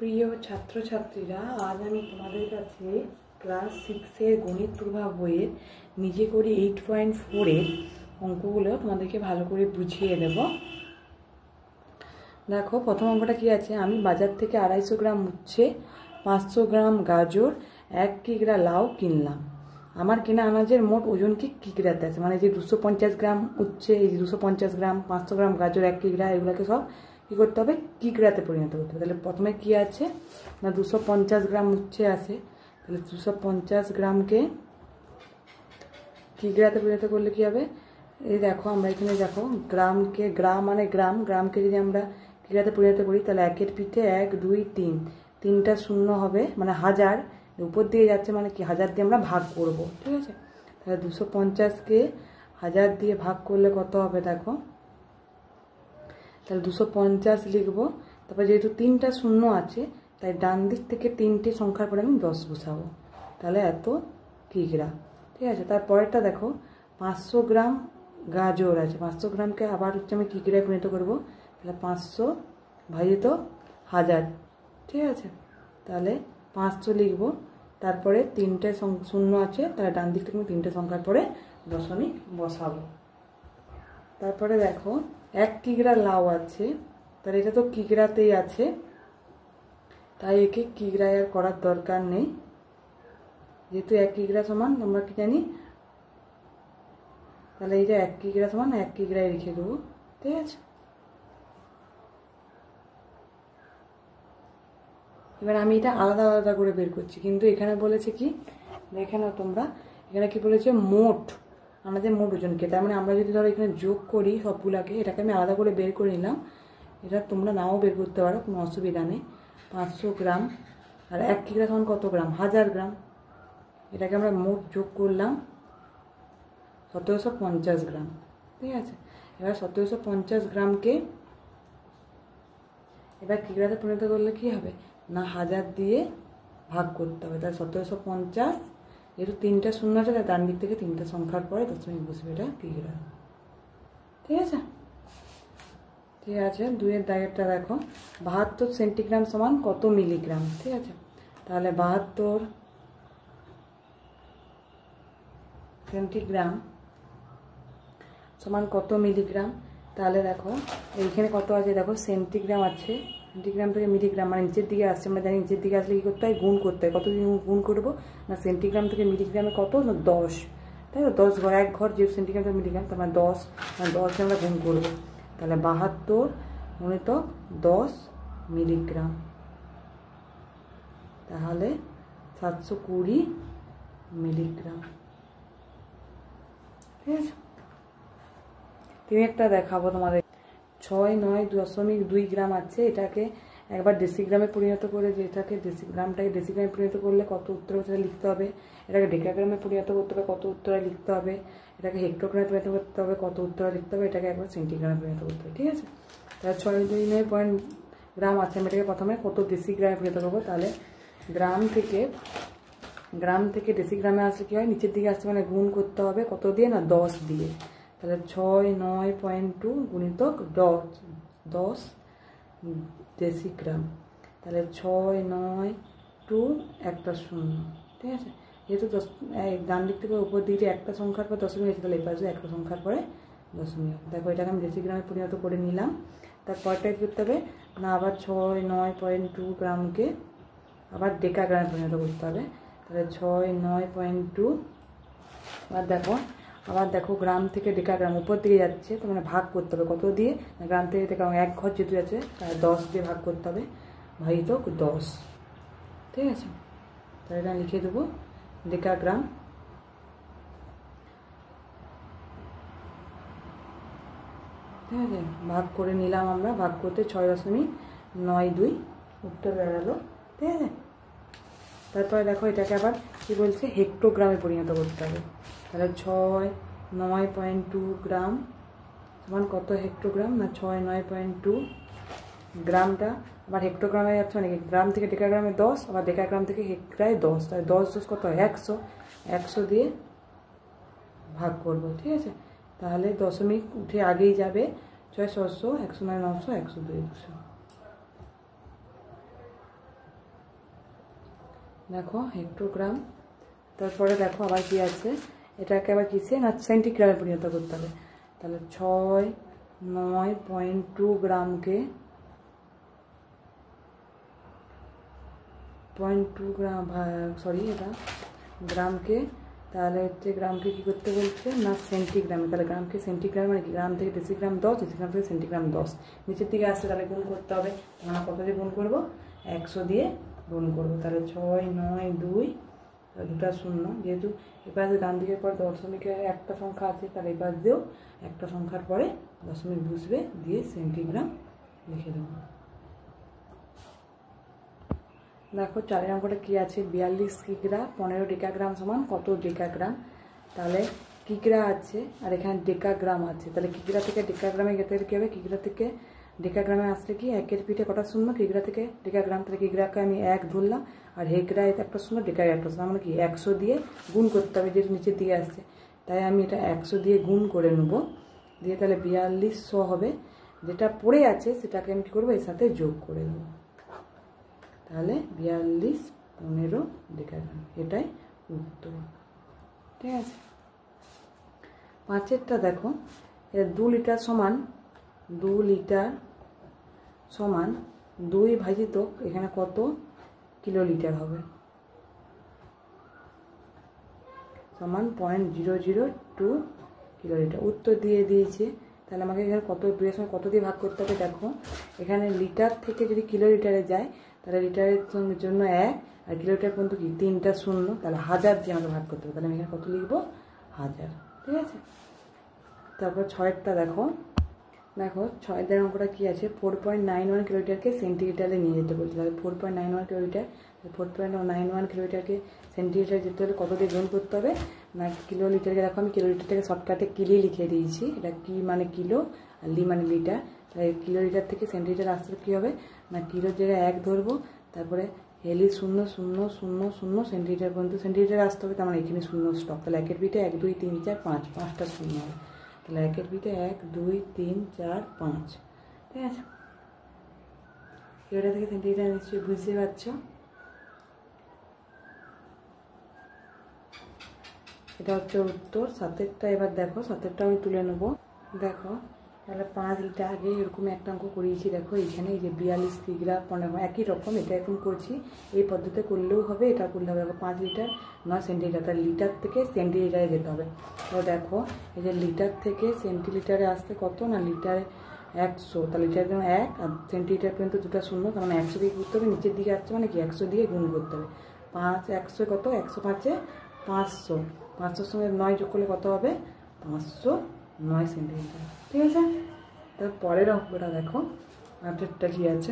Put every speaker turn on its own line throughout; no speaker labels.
প্রিয় ছাত্রছাত্রীরা, আজ আমি তোমাদের কাছে ক্লাস 6-এর গণিত প্রভাব বইয়ের নিজে করে 8.4-এর অঙ্কগুলো তোমাদেরকে ভালো করে বুঝিয়ে দেব। দেখো, প্রথম অঙ্কটা কি আছে, আমি বাজার থেকে 250 গ্রাম উচ্ছে, 500 গ্রাম গাজর, 1 কিগ্রা লাউ কিনলাম। আমার কেনা আনাজের মোট ওজন কি কিগ্রাতে আছে, মানে যে 250 গ্রাম উচ্ছে, এই 250 গ্রাম, 500 গ্রাম গাজর, 1 কিগ্রা, এগুলোকে সব কী করতে হবে, কিগ্রাতে পরিণত করতে হবে। তাহলে প্রথমে কি আছে না, 250 গ্রাম উচ্ছে আছে, তাহলে 250 গ্রামকে কিগ্রাতে পরিণত করলে কি হবে, এই দেখো আমরা এখানে দেখো গ্রামকে, গ্রাম মানে গ্রাম, গ্রামকে যদি আমরা কিগ্রাতে পরিণত করি তাহলে 1-এর পিঠে 1, 2, 3, 3টা শূন্য হবে, মানে 1000 উপর দিয়ে যাচ্ছে, মানে কি 1000 দিয়ে আমরা ভাগ করব, ঠিক আছে। তাহলে 250-কে 1000 দিয়ে ভাগ করলে কত হবে দেখো, তাহলে 250 লিখবো। তারপর যেহেতু 3টা শূন্য আছে তাই ডান দিক থেকে 3টে সংখ্যার পরে আমি 10 বসাবো, তাহলে এত কিগ্রা, ঠিক আছে। তারপরেরটা দেখো, 500 গ্রাম গাজর আছে, 500 গ্রামকে আবার হচ্ছে আমি কিগ্রায় পরিণত করবো, তাহলে 500 ভাজিত 1000, ঠিক আছে। তাহলে 500 লিখবো, তারপরে 3টে শূন্য আছে, তাহলে ডান দিক থেকে আমি 3টে সংখ্যার পরে দশমিক বসাবো। তারপরে দেখো 1 কিগ্রা লাউ আছে, তাহলে এটা তো কিগ্রাতেই আছে, তাই একে কিগ্রায় আর করার দরকার নেই, যেহেতু 1 কিগ্রা সমান আমরা কি জানি, তাহলে এই যে 1 কিগ্রা সমান 1 কিগ্রায় রেখে দেবো, ঠিক আছে। এবার আমি এটা আলাদা আলাদা করে বের করছি, কিন্তু এখানে বলেছে কি, দেখে নাও তোমরা, এখানে কি বলেছে, মোট আমাদের মোট ওজনকে, তার মানে আমরা যদি ধরো এখানে যোগ করি সবগুলাকে, এটাকে আমি আলাদা করে বের করে নিলাম, এটা তোমরা নাও বের করতে পারো, কোনো অসুবিধা নেই। 500 গ্রাম আর 1 কিগ্রা সমান কত গ্রাম, 1000 গ্রাম, এটাকে আমরা মোট যোগ করলাম 1750 গ্রাম, ঠিক আছে। এবার 1750 গ্রামকে এবার কিগ্রাতে পরিণত করলে কি হবে না, 1000 দিয়ে ভাগ করতে হবে, তাহলে 1750, যেহেতু 3টা শূন্য আছে তাই ডান দিক থেকে 3টে সংখ্যার পরে দশমিক বসবে, এটা কিগ্রা, ঠিক আছে। ঠিক আছে, 2-এর দাগেরটা দেখো, 72 সেন্টিগ্রাম সমান কত মিলিগ্রাম, ঠিক আছে। তাহলে 72 সেন্টিগ্রাম সমান কত মিলিগ্রাম, তাহলে দেখো এইখানে কত আছে, দেখো সেন্টিগ্রাম আছে, সেন্টিগ্রাম থেকে মিলিগ্রাম মানে নিচের দিকে আসছে, আমরা জানি নিচের দিকে আসলে কী করতে হয়, গুণ করতে হয়। কত গুণ করবো না, সেন্টিগ্রাম থেকে মিলিগ্রামে কত না 10, তাই তো 10 ঘর, 1 ঘর যেহেতু সেন্টিগ্রাম থেকে মিলিগ্রাম, তার মানে 10, মানে 10 আমরা গুণ করবো, তাহলে 72 গুণিতক 10 মিলিগ্রাম, তাহলে 720 মিলিগ্রাম, ঠিক আছে। 3-এরটা দেখাবো তোমাদের, 69.2 গ্রাম আছে, এটাকে একবার ডেসিগ্রামে পরিণত করে, যেটাকে গ্রামটাকে ডেসিগ্রামে পরিণত করলে কত উত্তর সেটা লিখতে হবে, এটাকে ডেকাগ্রামে পরিণত করতে হবে কত উত্তরে লিখতে হবে, এটাকে হেক্টোগ্রামে পরিণত করতে হবে কত উত্তরে লিখতে হবে, এটাকে একবার সেন্টিগ্রামে পরিণত করতে হবে, ঠিক আছে। তাহলে 69 গ্রাম আছে, আমি এটাকে প্রথমে কত ডেসিগ্রামে পরিণত করবো, তাহলে গ্রাম থেকে ডেসিগ্রামে আসলে কী হয়, নিচের দিকে আসতে মানে গুণ করতে হবে কত দিয়ে না, 10 দিয়ে, তাহলে 69.2 গুণিতক 10 ডেসিগ্রাম, তাহলে 692 একটা শূন্য, ঠিক আছে। যেহেতু ডান দিক থেকে উপর দিকে একটা সংখ্যার পর দশমিক আছে, তাহলে এই পাশে একটা সংখ্যার পরে দশমিক, দেখো এটাকে আমি ডেসিগ্রামে পরিণত করে নিলাম। তারপরটা কী করতে হবে না, আবার 69.2 গ্রামকে আবার ডেকাগ্রামে পরিণত করতে হবে, তাহলে 69.2, আবার দেখো গ্রাম থেকে ডেকাগ্রাম উপর দিকে যাচ্ছে, তো মানে ভাগ করতে হবে কত দিয়ে, গ্রাম থেকে ডেকাগ্রাম 1 ঘর যেহেতু আছে তাই 10 দিয়ে ভাগ করতে হবে, ভাজিত 10, ঠিক আছে। তাহলে এটা লিখে দেবো ডেকাগ্রাম, ঠিক আছে। ভাগ করে নিলাম আমরা, ভাগ করতে 6.92 উত্তর বেরালো, ঠিক আছে। তারপরে দেখো এটাকে আবার কী বলছে, হেক্টোগ্রামে পরিণত করতে হবে, তাহলে 69.2 গ্রাম সমান কত হেক্টোগ্রাম না, 69.2 গ্রামটা আবার হেক্টোগ্রামে যাচ্ছে, মানে গ্রাম থেকে ডেকাগ্রামে 10, আবার ডেকাগ্রাম থেকে হেক্টরায় 10, তাহলে 10 কত হয় 100 দিয়ে ভাগ করবো, ঠিক আছে। তাহলে দশমিক উঠে আগেই যাবে, 600, 100, 900, 102, 200, 200, দেখো হেক্টোগ্রাম। তারপরে দেখো আবার কি আছে, এটাকে আবার কিসে না সেন্টিগ্রামে পরিণত করতে হবে। তাহলে 6.9.2 গ্রামকে 0.2 গ্রাম, সরি এটা গ্রামকে, তাহলে হচ্ছে গ্রামকে কী করতে বলছে না সেন্টিগ্রামে। তাহলে গ্রামকে সেন্টিগ্রাম মানে কি, গ্রাম থেকে ডেসিগ্রাম 10, ডেসিগ্রাম থেকে সেন্টিগ্রাম 10, নিচের দিকে আসছে তাহলে গুণ করতে হবে। আমরা কত দিয়ে গুণ করবো, 100 দিয়ে গুণ করবো। তাহলে 692, তাহলে দুটা শূন্য, যেহেতু এবার ডান দিকের পর দশমিকের একটা সংখ্যা আছে, তাহলে এবার দিয়েও একটা সংখ্যার পরে দশমিক বসবে, দিয়ে সেন্টিগ্রাম লিখে দেবো। দেখো 4 অঙ্কটা কী আছে, 42 কিগ্রা 15 ডেকাগ্রাম সমান কত ডেকাগ্রাম। তাহলে কিগ্রা আছে আর এখানে ডেকাগ্রাম আছে, তাহলে কিগ্রা থেকে ডেকাগ্রামে যেতে কী হবে, কিগ্রা থেকে ডেকাগ্রামে আসলে কি একের পিঠে কটা শূন্য, কিগ্রা থেকে ডেকাগ্রাম, তাহলে কিগ্রাকে আমি 1 ধরলাম, আর হেগ্রা একটা শূন্য, ডেকায় একটা শূন্য, আমরা কি 100 দিয়ে গুণ করতে হবে, যেহেতু নিচের দিকে আসছে, তাই আমি এটা 100 দিয়ে গুণ করে নেবো, দিয়ে তাহলে 4200 হবে। যেটা পড়ে আছে সেটাকে আমি কী করবো, এর সাথে যোগ করে দেবো, তাহলে 42 15 ডেকাগ্রাম, এটাই উত্তর। ঠিক আছে। 5এরটা দেখো, 2 লিটার সমান 2 লিটার সমান 2 ভাজিত এখানে কত কিলোলিটার হবে, সমান 0.002 কিলোলিটার। উত্তর দিয়ে দিয়েছে। তাহলে আমাকে এখানে কত, 2-এর সঙ্গে কত দিয়ে ভাগ করতে হবে দেখো, এখানে লিটার থেকে যদি কিলোলিটারে যায় তাহলে লিটারের জন্য 1, আর কিলোমিটার পর্যন্ত কি 3টা শূন্য, তাহলে 1000 দিয়ে আমাকে ভাগ করতে হবে। তাহলে আমি এখানে কত লিখবো, 1000। ঠিক আছে। তারপর 6এরটা দেখো, 6এর অঙ্কটা কী আছে, 4.91 কিলোমিটারকে সেন্টিমিটারে নিয়ে যেতে বলছে। তাহলে 4.91 কিলোমিটার, 4.91 কিলোমিটারকে সেন্টিমিটারে যেতে হলে কত দিয়ে গুণ করতে হবে না কিলোলিটারকে। দেখো আমি কিলোলিটারটাকে শর্টকাটে কিলি লিখে দিয়েছি, এটা কি মানে কিলো আর লি মানে লিটার। তাই কিলোলিটার থেকে সেন্টিমিটার আসলে কী হবে না, কিলোর জায়গায় 1 ধরবো, তারপরে হেলি 0.000 সেন্টিমিটার পর্যন্ত সেন্টিমিটার আসতে হবে, তার মানে এখানে শূন্য স্টপ। তাহলে 1-এর পিঠে 1 2 3 4 5, 5টা শূন্য হবে। তাহলে 1-এর পিঠে 1 2 3 4 5। ঠিক আছে। এটা থেকে সেন্টিমিটার নিশ্চয়ই বুঝতে পারছো। এটা হচ্ছে উত্তর। 7এরটা এবার দেখো, 7এরটা আমি তুলে নেবো। দেখো তাহলে 5 লিটার, আগে এরকম একটা অঙ্ক করিয়েছি, দেখো এইখানে এই যে 42 কিগ্রা 15, একই রকম এটা এরকম করছি, এই পদ্ধতিতে করলেও হবে, এটা করলে হবে। দেখো 5 লিটার 9 সেন্টিলিটার, তাহলে লিটার থেকে সেন্টিলিটারে যেতে হবে। তো দেখো এই যে লিটার থেকে সেন্টিলিটারে আসতে কত না, লিটারে 100, তাহলে লিটার জন্য 1, আর সেন্টিলিটার পর্যন্ত দুটো শূন্য, তার মানে 100 দিয়ে করতে হবে, নিচের দিকে আসছে মানে কি 100 দিয়ে গুণ করতে হবে। 5 100 কত, 105 500, 500 সঙ্গে 9 যোগ করলে কত হবে, 509 সেন্টিমিটার। ঠিক আছে। তার পরের অঙ্কটা দেখো, 8এরটা কি আছে,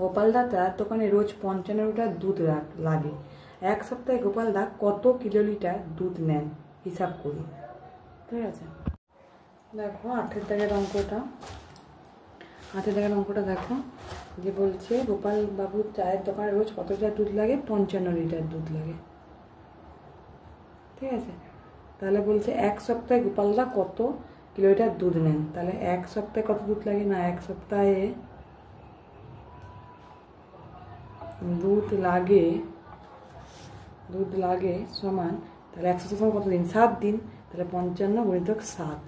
গোপালদা তার দোকানে রোজ 55 লিটার দুধ লাগে, 1 সপ্তাহে গোপালদা কত কিলোলিটার দুধ নেন হিসাব করি। ঠিক আছে। দেখো 8এর দাগের অঙ্কটা, 8এর দাগের অঙ্কটা দেখো, যে বলছে গোপাল বাবুর চায়ের দোকানে রোজ কত লিটার দুধ লাগে, 55 লিটার দুধ লাগে। ঠিক আছে। তাহলে বলছে 1 সপ্তাহে গোপালদা কত কিলোলিটার দুধ নেন, তাহলে 1 সপ্তাহে কত দুধ লাগে না, 1 সপ্তাহে দুধ লাগে সমান, তাহলে 100 সমান কত দিন, 7 দিন, তাহলে 55 গুণিতক 7,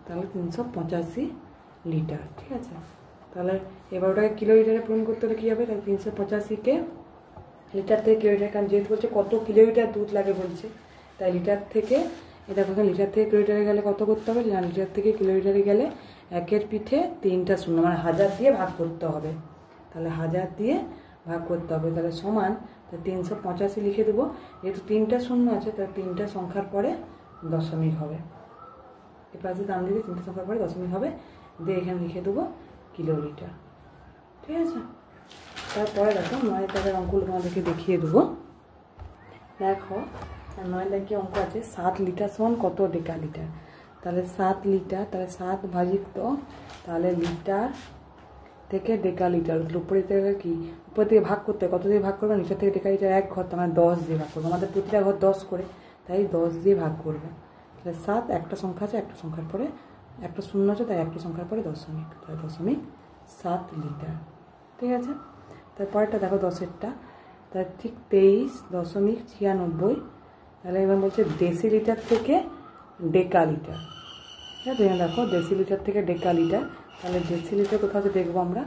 তাহলে 385 লিটার। ঠিক আছে। তাহলে এবার ওটাকে কিলোমিটারে পূরণ করতে হলে কী হবে, তাহলে 385কে লিটার থেকে কিলোমিটার, কারণ যেহেতু বলছে কত কিলোমিটার দুধ লাগে বলছে, তাই লিটার থেকে, এটা কোথাও লিটার থেকে কিলোমিটারে গেলে কত করতে হবে না, লিটার থেকে কিলোমিটারে গেলে 1-এর পিঠে 3টা শূন্য, মানে 1000 দিয়ে ভাগ করতে হবে। তাহলে 1000 দিয়ে ভাগ করতে হবে, তাহলে সমান, তাহলে 385 লিখে দেবো, যেহেতু 3টা শূন্য আছে তাহলে 3টা সংখ্যার পরে দশমিক হবে, এ পাশে ডান দিকে 3টা সংখ্যার পরে দশমিক হবে, দিয়ে এখানে লিখে দেবো কিলোলিটার। ঠিক আছে। তারপরে দেখো 9 দাগের অঙ্কগুলো তোমাদেরকে দেখিয়ে দেবো। দেখো 9 দাগে অঙ্ক আছে, 7 লিটার সমান কত ডেকালিটার। তাহলে 7 লিটার, তাহলে 7 ভাজিত, তাহলে লিটার থেকে ডেকালিটার, উপরে থেকে কি উপর থেকে ভাগ করতে, কত দিয়ে ভাগ করবো, নিচের থেকে ডেকালিটার 1 ঘর, তার মানে 10 দিয়ে ভাগ করবো, আমাদের প্রতিটা ঘর 10 করে, তাই 10 দিয়ে ভাগ করবো। তাহলে 7 একটা সংখ্যা আছে, একটা সংখ্যার পরে একটা শূন্য আছে, তাই একটা সংখ্যার পরে দশমিক, তাই 0.7 লিটার। ঠিক আছে। তারপরেরটা দেখো 10-এরটা, তার ঠিক 23.96। তাহলে এবার বলছে ডেসিলিটার থেকে ডেকালিটার। ঠিক আছে, দেখো ডেসিলিটার থেকে ডেকালিটার। তাহলে ডেসিলিটার কোথাও আছে দেখবো আমরা।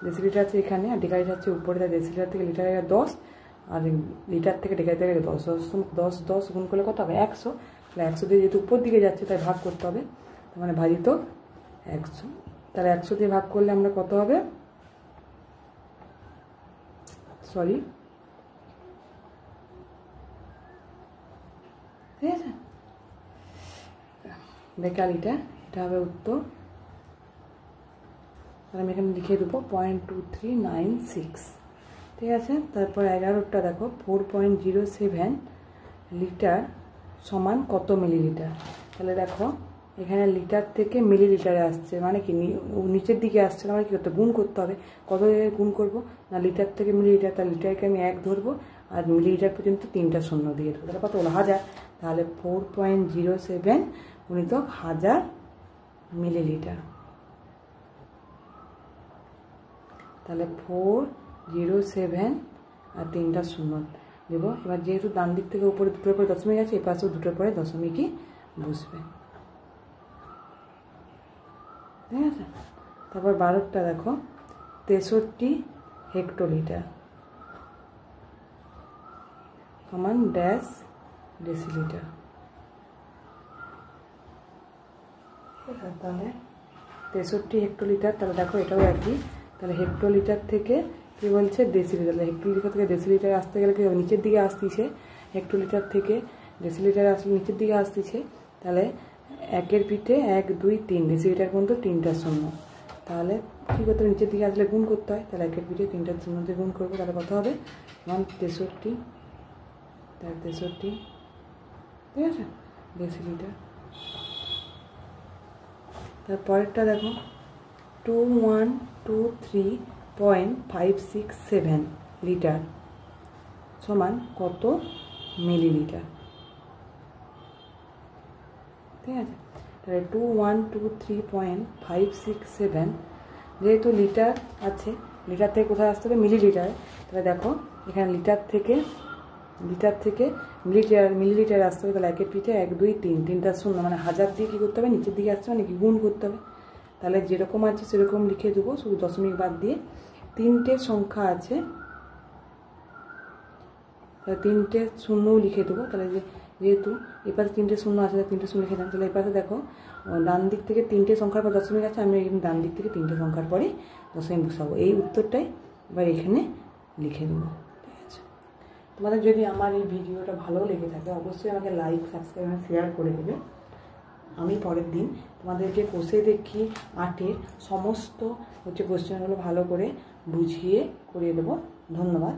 ডেসিলিটার আছে এখানে, আর ডেকালিটার হচ্ছে উপরে। তাই ডেসিলিটার থেকে লিটার 10, আর লিটার থেকে ডেকালিটার 10। 10 গুণ করলে কত হবে? 100। তাহলে 100 দিয়ে যেহেতু উপর দিকে যাচ্ছে তাই ভাগ করতে হবে, তার মানে ভাজিত 100। তাহলে 100 দিয়ে ভাগ করলে আমরা কত হবে? সরি, ঠিক আছে, ডেকালিটার, এটা হবে উত্তর। তাহলে আমি এখানে লিখে দেবো 0.2396। ঠিক আছে, তারপর 11টা দেখো 4.07 লিটার সমান কত মিলিলিটার। তাহলে দেখো এখানে লিটার থেকে মিলিলিটারে আসছে, মানে কি নিচের দিকে আসছে, মানে কী করতে গুণ করতে হবে। কত গুণ করবো না, লিটার থেকে মিলিলিটার। তাহলে লিটারকে আমি 1 ধরবো, আর মিলিলিটার পর্যন্ত 3টা শূন্য দিয়ে দেবো। তাহলে কত হলো? 1000। তাহলে 4.07 গুণিতক 1000 মিলিলিটার। তাহলে 407 আর 3টা শূন্য দেবো। এবার যেহেতু ডান দিক থেকে উপরে দুটোর পরে দশমিক আছে, এ পাশেও দুটোর পরে দশমিকই বসবে। ঠিক আছে, তারপর 12টা দেখো 63 হেক্টোলিটার সমান ড্যাশ ডেসিলিটার। ঠিক আছে, তাহলে 63 হেক্টোলিটার। তাহলে দেখো এটাও একই। তাহলে হেক্টোলিটার থেকে কী বলছে? ডেসিলিটার। হেক্টোলিটার থেকে ডেসিলিটার আসতে গেলে কী হবে? নিচের দিকে আসতিছে। হেক্টোলিটার থেকে ডেসিলিটার আসলে নিচের দিকে আসতিছে। তাহলে 1-এর পিঠে 1, 2, 3 ডেসিলিটার পর্যন্ত 3টা শূন্য। তাহলে কী করতে হবে? নিচের দিকে আসলে গুণ করতে হয়। তাহলে 1-এর পিঠে 3টা শূন্য দিয়ে গুণ করবো। তাহলে কত হবে? 163, তার 63, ঠিক আছে, ডেসিলিটার। তারপরেরটা দেখো 2123.567 লিটার সমান কত মিলিলিটার। ঠিক আছে, তাহলে 2123.567 যেহেতু লিটার আছে, লিটার থেকে কোথায় আসতে হবে? মিলিলিটার। তাহলে দেখো এখানে লিটার থেকে মিলিলিটার আসতে হবে। তাহলে 1-এর পিঠে 1, 2, 3 3টা শূন্য, মানে 1000 দিয়ে কী করতে হবে? নিচের দিকে আসতে হবে, মানে কি গুণ করতে হবে। তাহলে যেরকম আছে সেরকম লিখে দেবো, শুধু দশমিক বাদ দিয়ে। 3টে সংখ্যা আছে, তাহলে 3টে শূন্যও লিখে দেবো। তাহলে যেহেতু এপাশে 3টে শূন্য আছে, 3টে শূন্য লিখে দিলাম। তাহলে এপাশে দেখো ডান দিক থেকে 3টে সংখ্যার পর দশমিক আছে, আমি ডান দিক থেকে 3টে সংখ্যার পরে দশমিক বসাবো। এই উত্তরটাই এবার এখানে লিখে দেবো। ঠিক আছে, তোমাদের যদি আমার এই ভিডিওটা ভালো লেগে থাকে অবশ্যই আমাকে লাইক, সাবস্ক্রাইব আর শেয়ার করে দেবে। আমি পরের দিন তোমাদেরকে কষে দেখি 8-এর সমস্ত কোশ্চেনগুলো ভালো করে বুঝিয়ে করিয়ে দেবো। ধন্যবাদ।